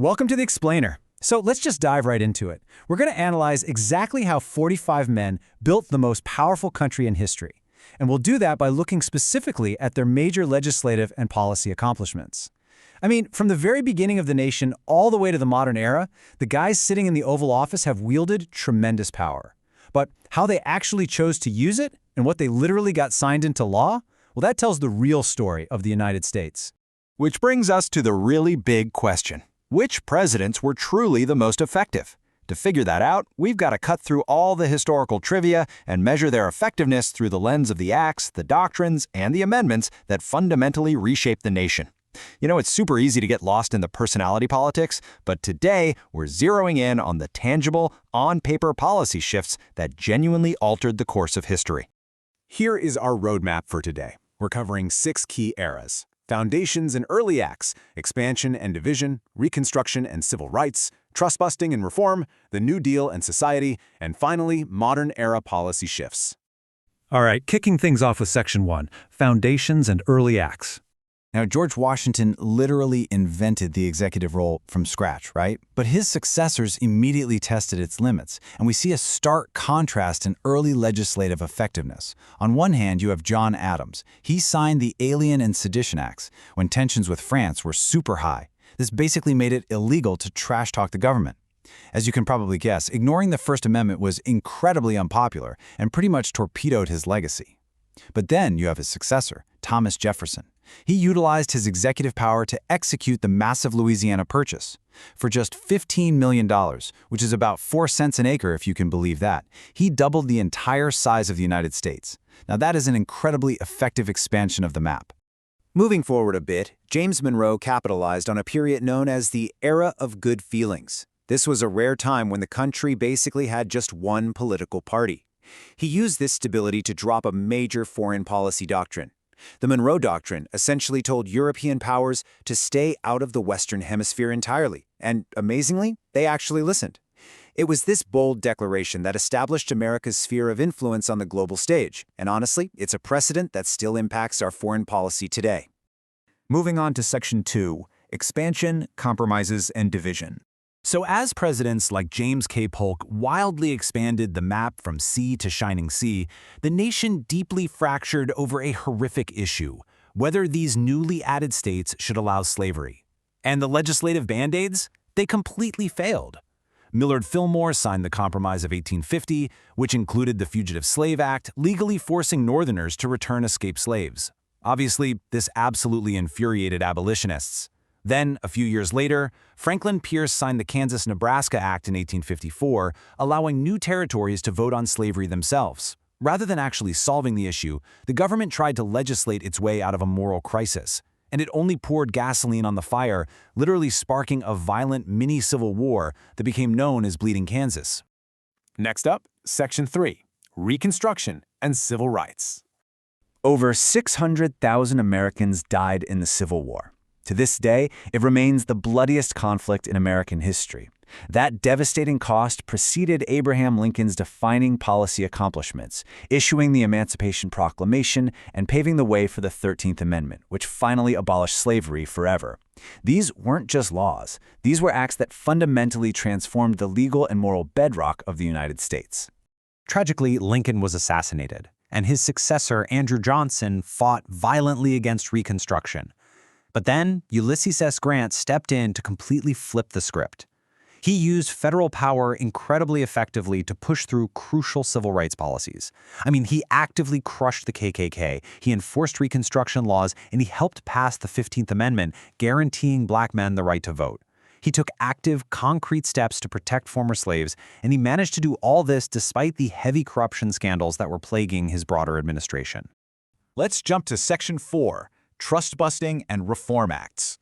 Welcome to the Explainer. So let's just dive right into it. We're going to analyze exactly how 45 men built the most powerful country in history. And we'll do that by looking specifically at their major legislative and policy accomplishments. I mean, from the very beginning of the nation all the way to the modern era, the guys sitting in the Oval Office have wielded tremendous power. But how they actually chose to use it and what they literally got signed into law, well, that tells the real story of the United States. Which brings us to the really big question. Which presidents were truly the most effective? To figure that out, we've got to cut through all the historical trivia and measure their effectiveness through the lens of the acts, the doctrines, and the amendments that fundamentally reshaped the nation. You know, it's super easy to get lost in the personality politics, but today we're zeroing in on the tangible, on-paper policy shifts that genuinely altered the course of history. Here is our roadmap for today. We're covering 6 key eras: foundations and early acts, expansion and division, Reconstruction and Civil Rights, trust-busting and reform, the New Deal and society, and finally, modern-era policy shifts. All right, kicking things off with Section 1, Foundations and Early Acts. Now, George Washington literally invented the executive role from scratch, right? But his successors immediately tested its limits, and we see a stark contrast in early legislative effectiveness. On one hand, you have John Adams. He signed the Alien and Sedition Acts when tensions with France were super high. This basically made it illegal to trash-talk the government. As you can probably guess, ignoring the First Amendment was incredibly unpopular and pretty much torpedoed his legacy. But then you have his successor, Thomas Jefferson. He utilized his executive power to execute the massive Louisiana Purchase. For just $15 million, which is about 4 cents an acre if you can believe that, he doubled the entire size of the United States. Now that is an incredibly effective expansion of the map. Moving forward a bit, James Monroe capitalized on a period known as the Era of Good Feelings. This was a rare time when the country basically had just one political party. He used this stability to drop a major foreign policy doctrine. The Monroe Doctrine essentially told European powers to stay out of the Western Hemisphere entirely, and amazingly, they actually listened. It was this bold declaration that established America's sphere of influence on the global stage, and honestly, it's a precedent that still impacts our foreign policy today. Moving on to Section 2, Expansion, Compromises, and Division. So as presidents like James K. Polk wildly expanded the map from sea to shining sea, the nation deeply fractured over a horrific issue: whether these newly added states should allow slavery. And the legislative band-aids? They completely failed. Millard Fillmore signed the Compromise of 1850, which included the Fugitive Slave Act, legally forcing Northerners to return escaped slaves. Obviously, this absolutely infuriated abolitionists. Then, a few years later, Franklin Pierce signed the Kansas-Nebraska Act in 1854, allowing new territories to vote on slavery themselves. Rather than actually solving the issue, the government tried to legislate its way out of a moral crisis, and it only poured gasoline on the fire, literally sparking a violent mini-civil war that became known as Bleeding Kansas. Next up, Section 3, Reconstruction and Civil Rights. Over 600,000 Americans died in the Civil War. To this day, it remains the bloodiest conflict in American history. That devastating cost preceded Abraham Lincoln's defining policy accomplishments, issuing the Emancipation Proclamation and paving the way for the 13th Amendment, which finally abolished slavery forever. These weren't just laws. These were acts that fundamentally transformed the legal and moral bedrock of the United States. Tragically, Lincoln was assassinated, and his successor, Andrew Johnson, fought violently against Reconstruction. But then, Ulysses S. Grant stepped in to completely flip the script. He used federal power incredibly effectively to push through crucial civil rights policies. I mean, he actively crushed the KKK, he enforced Reconstruction laws, and he helped pass the 15th Amendment, guaranteeing black men the right to vote. He took active, concrete steps to protect former slaves, and he managed to do all this despite the heavy corruption scandals that were plaguing his broader administration. Let's jump to Section 4, Trust-busting and Reform Acts.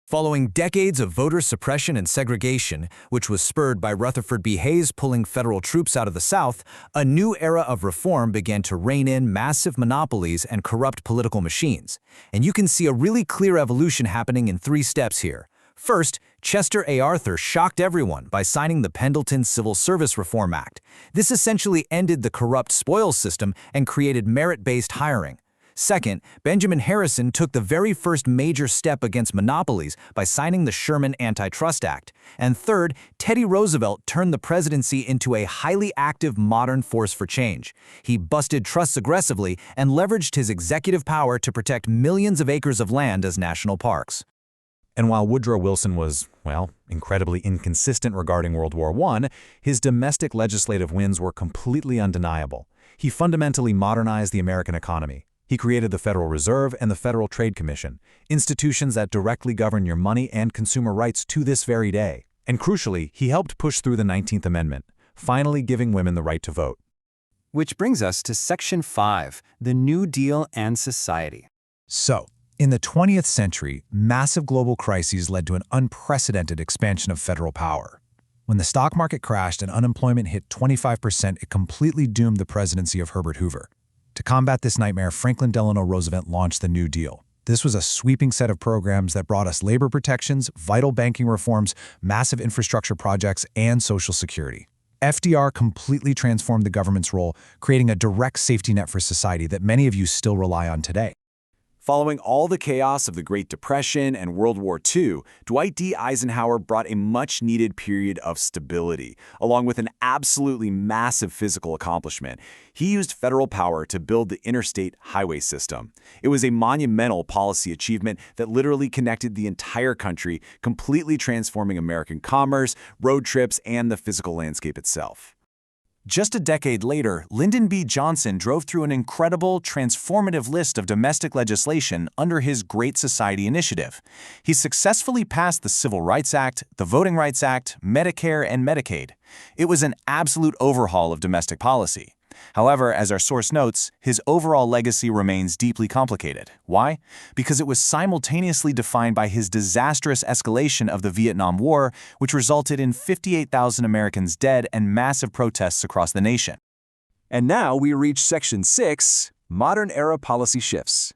Following decades of voter suppression and segregation, which was spurred by Rutherford B. Hayes pulling federal troops out of the South, a new era of reform began to rein in massive monopolies and corrupt political machines. And you can see a really clear evolution happening in 3 steps here. First, Chester A. Arthur shocked everyone by signing the Pendleton Civil Service Reform Act. This essentially ended the corrupt spoils system and created merit-based hiring. Second, Benjamin Harrison took the very first major step against monopolies by signing the Sherman Antitrust Act. And third, Teddy Roosevelt turned the presidency into a highly active modern force for change. He busted trusts aggressively and leveraged his executive power to protect millions of acres of land as national parks. And while Woodrow Wilson was, well, incredibly inconsistent regarding World War I, his domestic legislative wins were completely undeniable. He fundamentally modernized the American economy. He created the Federal Reserve and the Federal Trade Commission, institutions that directly govern your money and consumer rights to this very day. And crucially, he helped push through the 19th Amendment, finally giving women the right to vote. Which brings us to Section 5, the New Deal and Society. So, in the 20th century, massive global crises led to an unprecedented expansion of federal power. When the stock market crashed and unemployment hit 25%, it completely doomed the presidency of Herbert Hoover. To combat this nightmare, Franklin Delano Roosevelt launched the New Deal. This was a sweeping set of programs that brought us labor protections, vital banking reforms, massive infrastructure projects, and Social Security. FDR completely transformed the government's role, creating a direct safety net for society that many of you still rely on today. Following all the chaos of the Great Depression and World War II, Dwight D. Eisenhower brought a much-needed period of stability, along with an absolutely massive physical accomplishment. He used federal power to build the interstate highway system. It was a monumental policy achievement that literally connected the entire country, completely transforming American commerce, road trips, and the physical landscape itself. Just a decade later, Lyndon B. Johnson drove through an incredible, transformative list of domestic legislation under his Great Society Initiative. He successfully passed the Civil Rights Act, the Voting Rights Act, Medicare, and Medicaid. It was an absolute overhaul of domestic policy. However, as our source notes, his overall legacy remains deeply complicated. Why? Because it was simultaneously defined by his disastrous escalation of the Vietnam War, which resulted in 58,000 Americans dead and massive protests across the nation. And now we reach Section 6, Modern Era Policy Shifts.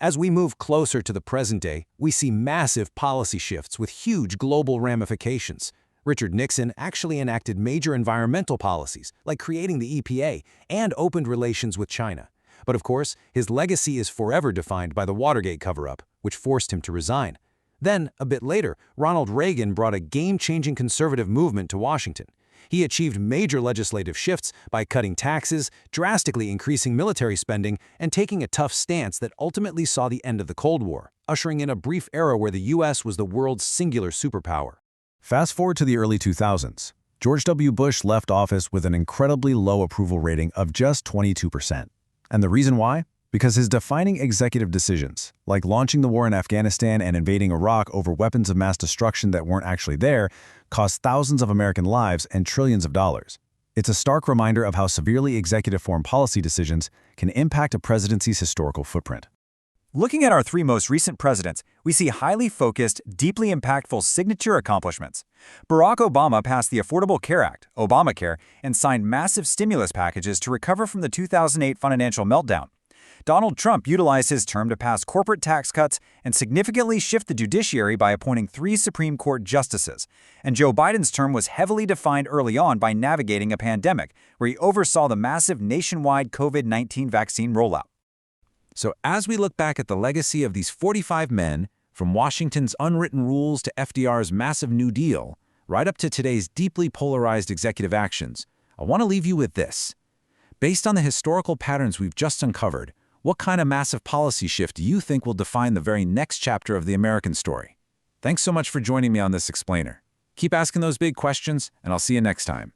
As we move closer to the present day, we see massive policy shifts with huge global ramifications. Richard Nixon actually enacted major environmental policies, like creating the EPA, and opened relations with China. But of course, his legacy is forever defined by the Watergate cover-up, which forced him to resign. Then, a bit later, Ronald Reagan brought a game-changing conservative movement to Washington. He achieved major legislative shifts by cutting taxes, drastically increasing military spending, and taking a tough stance that ultimately saw the end of the Cold War, ushering in a brief era where the U.S. was the world's singular superpower. Fast forward to the early 2000s. George W. Bush left office with an incredibly low approval rating of just 22%. And the reason why? Because his defining executive decisions, like launching the war in Afghanistan and invading Iraq over weapons of mass destruction that weren't actually there, cost thousands of American lives and trillions of dollars. It's a stark reminder of how severely executive foreign policy decisions can impact a presidency's historical footprint. Looking at our three most recent presidents, we see highly focused, deeply impactful signature accomplishments. Barack Obama passed the Affordable Care Act, Obamacare, and signed massive stimulus packages to recover from the 2008 financial meltdown. Donald Trump utilized his term to pass corporate tax cuts and significantly shift the judiciary by appointing 3 Supreme Court justices. And Joe Biden's term was heavily defined early on by navigating a pandemic, where he oversaw the massive nationwide COVID-19 vaccine rollout. So as we look back at the legacy of these 45 men, from Washington's unwritten rules to FDR's massive New Deal, right up to today's deeply polarized executive actions, I want to leave you with this. Based on the historical patterns we've just uncovered, what kind of massive policy shift do you think will define the very next chapter of the American story? Thanks so much for joining me on this explainer. Keep asking those big questions, and I'll see you next time.